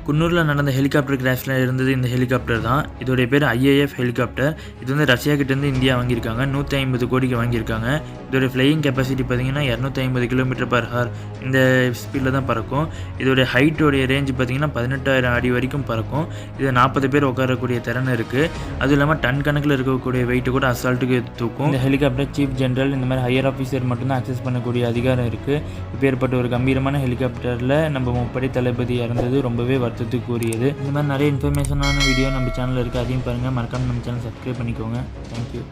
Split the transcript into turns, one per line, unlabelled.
குன்னூரில் நடந்த ஹெலிகாப்டர் கிராஷில் இருந்தது இந்த ஹெலிகாப்டர் தான். இதோடைய பேர் IAF ஹெலிகாப்டர். இது வந்து ரஷ்யா கிட்டேருந்து இந்தியா வாங்கியிருக்காங்க. 150 கோடிக்கு வாங்கியிருக்காங்க. இதோடைய ஃப்ளையிங் கெப்பாசிட்டி பார்த்திங்கன்னா 250 km/h இந்த ஸ்பீடில் தான் பறக்கும். இதோடைய ஹைட்டோடைய ரேஞ்ச் பார்த்திங்கன்னா 18,000 அடி வரைக்கும் பறக்கும். இது 40 பேர் உட்காரக்கூடிய திறன் இருக்குது. அதுவும் இல்லாமல் டன் கணக்கில் இருக்கக்கூடிய வெயிட்டு கூட அசால்ட்டுக்கு தூக்கும். இந்த ஹெலிகாப்டர் சீஃப் ஜெனரல் இந்த மாதிரி ஹையர் ஆஃபீஸர் மட்டும்தான் அக்சஸ் பண்ணக்கூடிய அதிகாரம் இருக்குது. இப்போ ஏற்பட்ட ஒரு கம்பீரமான ஹெலிகாப்டரில் நம்ம முப்படை தளபதி இறந்தது ரொம்பவே வருத்தத்துக்குரியது. இந்த மாதிரி நிறைய இன்ஃபர்மேஷனான வீடியோ நம்ம சேனலில் இருக்குது. அதையும் பாருங்கள். மறக்காமல் நம்ம சேனல் சப்ஸ்கிரைப் பண்ணிக்கோங்க. தேங்க்யூ.